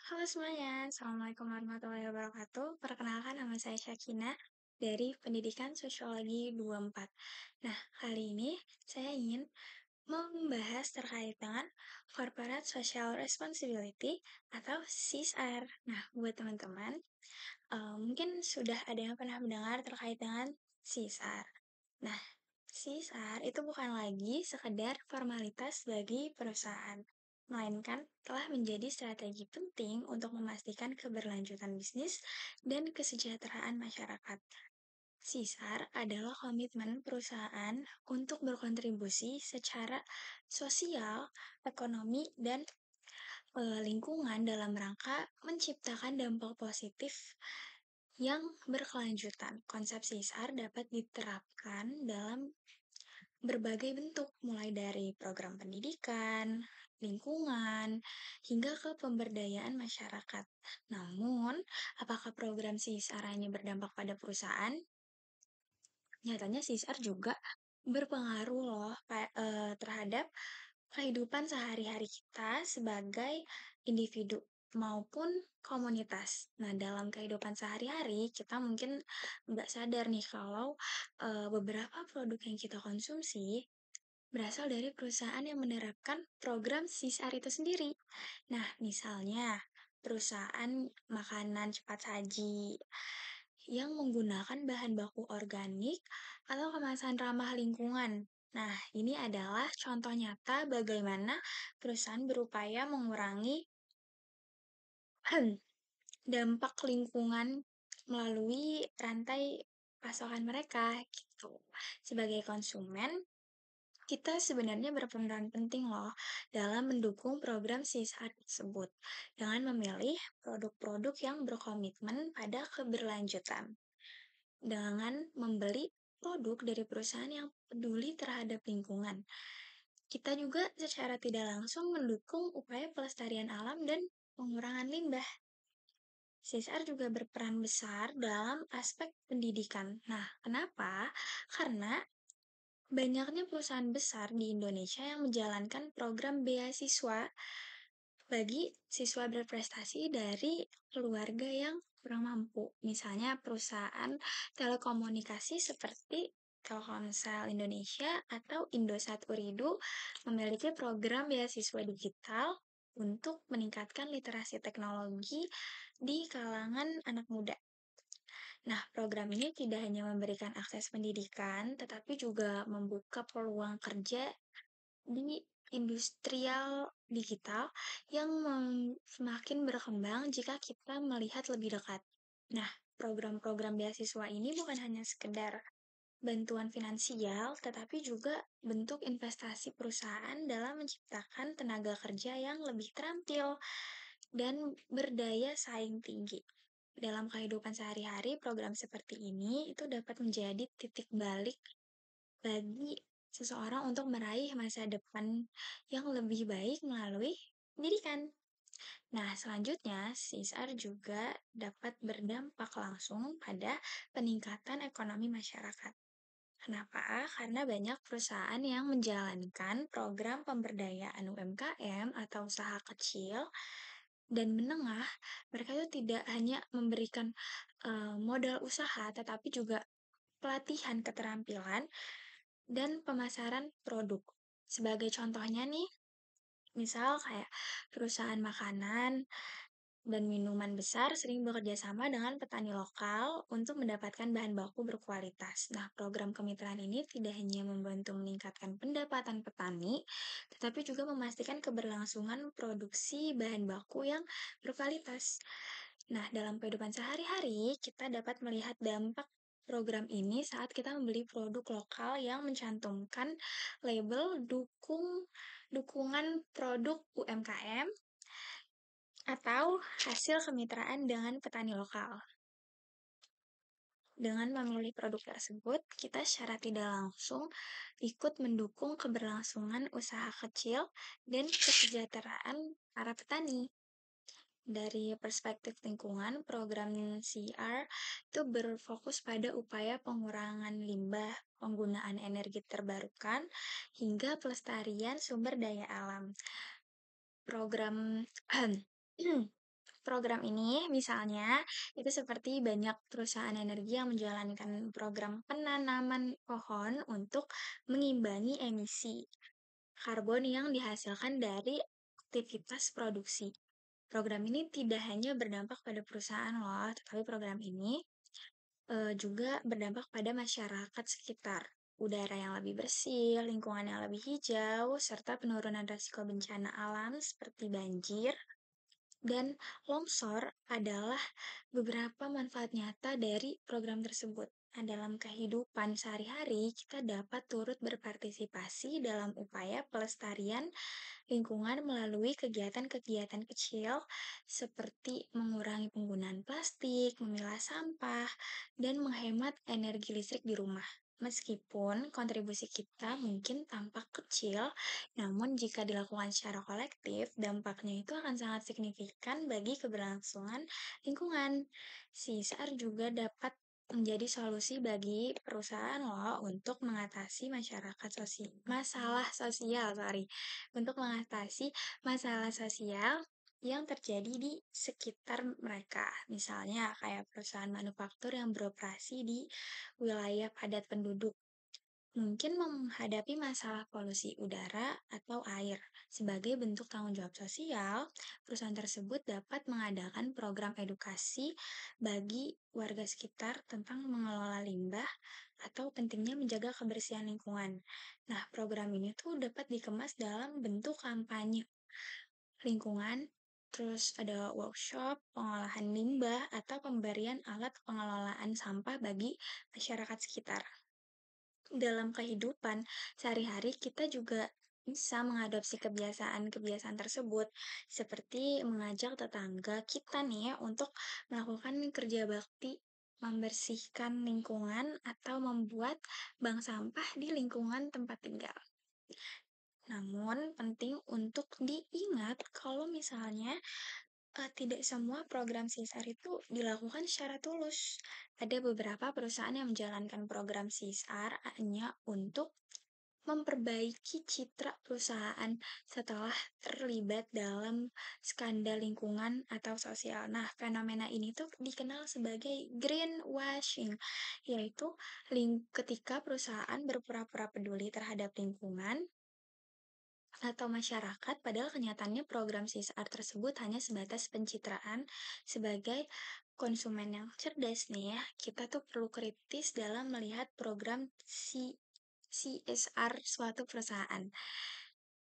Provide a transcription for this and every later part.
Halo semuanya, Assalamualaikum warahmatullahi wabarakatuh. Perkenalkan nama saya Syakina dari Pendidikan Sosiologi 24. Nah, kali ini saya ingin membahas terkait dengan Corporate Social Responsibility atau CSR. Nah, buat teman-teman, mungkin sudah ada yang pernah mendengar terkait dengan CSR. Nah, CSR itu bukan lagi sekedar formalitas bagi perusahaan, melainkan telah menjadi strategi penting untuk memastikan keberlanjutan bisnis dan kesejahteraan masyarakat. CSR adalah komitmen perusahaan untuk berkontribusi secara sosial, ekonomi, dan lingkungan dalam rangka menciptakan dampak positif yang berkelanjutan. Konsep CSR dapat diterapkan dalam berbagai bentuk, mulai dari program pendidikan, lingkungan, hingga ke pemberdayaan masyarakat. Namun, apakah program CSR hanya berdampak pada perusahaan? Nyatanya CSR juga berpengaruh loh terhadap kehidupan sehari-hari kita sebagai individu maupun komunitas. Nah, dalam kehidupan sehari-hari, kita mungkin nggak sadar nih kalau beberapa produk yang kita konsumsi berasal dari perusahaan yang menerapkan program CSR itu sendiri. Nah, misalnya perusahaan makanan cepat saji yang menggunakan bahan baku organik atau kemasan ramah lingkungan. Nah, ini adalah contoh nyata bagaimana perusahaan berupaya mengurangi dampak lingkungan melalui rantai pasokan mereka gitu. Sebagai konsumen, kita sebenarnya berperan penting loh dalam mendukung program CSR tersebut dengan memilih produk-produk yang berkomitmen pada keberlanjutan. Dengan membeli produk dari perusahaan yang peduli terhadap lingkungan, kita juga secara tidak langsung mendukung upaya pelestarian alam dan pengurangan limbah. CSR juga berperan besar dalam aspek pendidikan. Nah, kenapa? Karena banyaknya perusahaan besar di Indonesia yang menjalankan program beasiswa bagi siswa berprestasi dari keluarga yang kurang mampu. Misalnya perusahaan telekomunikasi seperti Telkomsel Indonesia atau Indosat Uridu memiliki program beasiswa digital untuk meningkatkan literasi teknologi di kalangan anak muda. Nah, program ini tidak hanya memberikan akses pendidikan, tetapi juga membuka peluang kerja di industrial digital yang semakin berkembang jika kita melihat lebih dekat. Nah, program-program beasiswa ini bukan hanya sekedar bantuan finansial, tetapi juga bentuk investasi perusahaan dalam menciptakan tenaga kerja yang lebih terampil dan berdaya saing tinggi. Dalam kehidupan sehari-hari, program seperti ini itu dapat menjadi titik balik bagi seseorang untuk meraih masa depan yang lebih baik melalui pendidikan. Nah, selanjutnya, CSR juga dapat berdampak langsung pada peningkatan ekonomi masyarakat. Kenapa? Karena banyak perusahaan yang menjalankan program pemberdayaan UMKM atau usaha kecil dan menengah. Mereka itu tidak hanya memberikan modal usaha, tetapi juga pelatihan keterampilan dan pemasaran produk. Sebagai contohnya nih, misal kayak perusahaan makanan dan minuman besar sering bekerja sama dengan petani lokal untuk mendapatkan bahan baku berkualitas. Nah, program kemitraan ini tidak hanya membantu meningkatkan pendapatan petani, tetapi juga memastikan keberlangsungan produksi bahan baku yang berkualitas. Nah, dalam kehidupan sehari-hari, kita dapat melihat dampak program ini saat kita membeli produk lokal yang mencantumkan label dukungan produk UMKM atau hasil kemitraan dengan petani lokal. Dengan memilih produk tersebut, kita secara tidak langsung ikut mendukung keberlangsungan usaha kecil dan kesejahteraan para petani. Dari perspektif lingkungan, program CR itu berfokus pada upaya pengurangan limbah, penggunaan energi terbarukan, hingga pelestarian sumber daya alam. Program Program ini misalnya itu seperti banyak perusahaan energi yang menjalankan program penanaman pohon untuk mengimbangi emisi karbon yang dihasilkan dari aktivitas produksi. Program ini tidak hanya berdampak pada perusahaan loh, tetapi program ini juga berdampak pada masyarakat sekitar. Udara yang lebih bersih, lingkungan yang lebih hijau, serta penurunan risiko bencana alam seperti banjir dan longsor adalah beberapa manfaat nyata dari program tersebut. Nah, dalam kehidupan sehari-hari, kita dapat turut berpartisipasi dalam upaya pelestarian lingkungan melalui kegiatan-kegiatan kecil seperti mengurangi penggunaan plastik, memilah sampah, dan menghemat energi listrik di rumah. Meskipun kontribusi kita mungkin tampak kecil, namun jika dilakukan secara kolektif, dampaknya itu akan sangat signifikan bagi keberlangsungan lingkungan. CSR juga dapat menjadi solusi bagi perusahaan loh untuk mengatasi masalah sosial, untuk mengatasi masalah sosial yang terjadi di sekitar mereka. Misalnya kayak perusahaan manufaktur yang beroperasi di wilayah padat penduduk mungkin menghadapi masalah polusi udara atau air. Sebagai bentuk tanggung jawab sosial, perusahaan tersebut dapat mengadakan program edukasi bagi warga sekitar tentang mengelola limbah atau pentingnya menjaga kebersihan lingkungan. Nah, program ini tuh dapat dikemas dalam bentuk kampanye lingkungan, terus ada workshop, pengolahan limbah, atau pemberian alat pengelolaan sampah bagi masyarakat sekitar. Dalam kehidupan sehari-hari kita juga bisa mengadopsi kebiasaan-kebiasaan tersebut, seperti mengajak tetangga kita nih ya untuk melakukan kerja bakti, membersihkan lingkungan, atau membuat bank sampah di lingkungan tempat tinggal. Namun, penting untuk diingat kalau misalnya tidak semua program CSR itu dilakukan secara tulus. Ada beberapa perusahaan yang menjalankan program CSR hanya untuk memperbaiki citra perusahaan setelah terlibat dalam skandal lingkungan atau sosial. Nah, fenomena ini tuh dikenal sebagai greenwashing, yaitu ketika perusahaan berpura-pura peduli terhadap lingkungan atau masyarakat, padahal kenyataannya program CSR tersebut hanya sebatas pencitraan. Sebagai konsumen yang cerdas nih ya, kita tuh perlu kritis dalam melihat program CSR suatu perusahaan.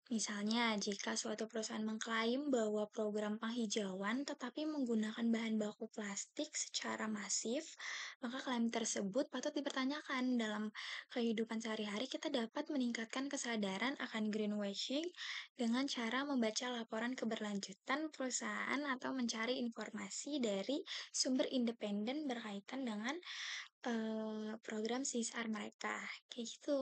Misalnya, jika suatu perusahaan mengklaim bahwa program penghijauan tetapi menggunakan bahan baku plastik secara masif, maka klaim tersebut patut dipertanyakan. Dalam kehidupan sehari-hari, kita dapat meningkatkan kesadaran akan greenwashing dengan cara membaca laporan keberlanjutan perusahaan atau mencari informasi dari sumber independen berkaitan dengan program CSR mereka. Kayak gitu.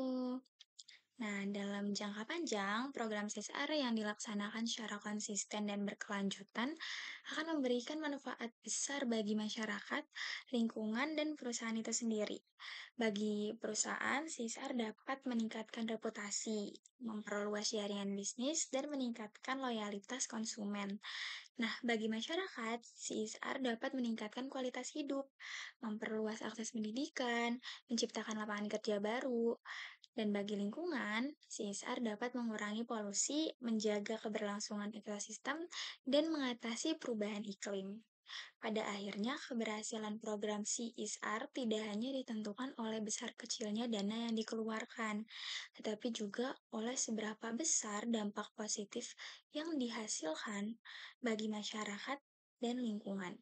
Nah, dalam jangka panjang, program CSR yang dilaksanakan secara konsisten dan berkelanjutan akan memberikan manfaat besar bagi masyarakat, lingkungan, dan perusahaan itu sendiri. Bagi perusahaan, CSR dapat meningkatkan reputasi, memperluas jaringan bisnis, dan meningkatkan loyalitas konsumen. Nah, bagi masyarakat, CSR dapat meningkatkan kualitas hidup, memperluas akses pendidikan, menciptakan lapangan kerja baru, dan bagi lingkungan, CSR dapat mengurangi polusi, menjaga keberlangsungan ekosistem, dan mengatasi perubahan iklim. Pada akhirnya, keberhasilan program CSR tidak hanya ditentukan oleh besar kecilnya dana yang dikeluarkan, tetapi juga oleh seberapa besar dampak positif yang dihasilkan bagi masyarakat dan lingkungan.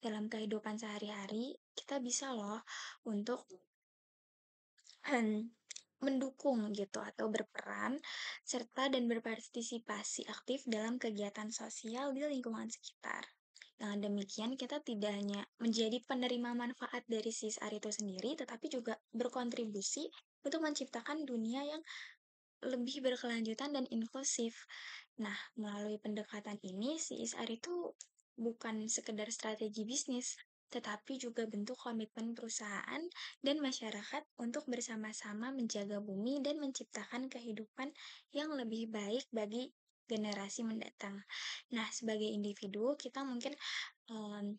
Dalam kehidupan sehari-hari, kita bisa loh untuk mendukung gitu atau berperan serta dan berpartisipasi aktif dalam kegiatan sosial di lingkungan sekitar. Dengan demikian, kita tidak hanya menjadi penerima manfaat dari CSR itu sendiri, tetapi juga berkontribusi untuk menciptakan dunia yang lebih berkelanjutan dan inklusif. Nah, melalui pendekatan ini, CSR itu bukan sekedar strategi bisnis, tetapi juga bentuk komitmen perusahaan dan masyarakat untuk bersama-sama menjaga bumi dan menciptakan kehidupan yang lebih baik bagi generasi mendatang. Nah, sebagai individu kita mungkin, mmm,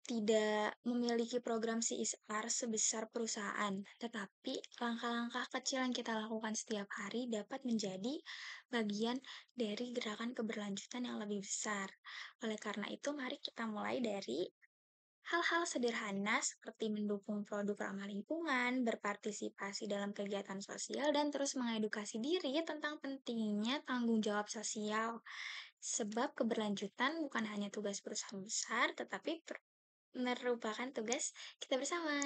tidak memiliki program CSR sebesar perusahaan, tetapi langkah-langkah kecil yang kita lakukan setiap hari dapat menjadi bagian dari gerakan keberlanjutan yang lebih besar. Oleh karena itu, mari kita mulai dari hal-hal sederhana seperti mendukung produk ramah lingkungan, berpartisipasi dalam kegiatan sosial, dan terus mengedukasi diri tentang pentingnya tanggung jawab sosial. Sebab keberlanjutan bukan hanya tugas perusahaan besar, tetapi merupakan tugas kita bersama.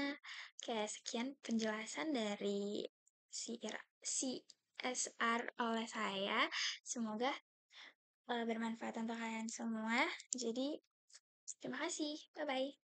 Oke, sekian penjelasan dari CSR oleh saya. Semoga bermanfaat untuk kalian semua. Jadi, terima kasih. Bye-bye.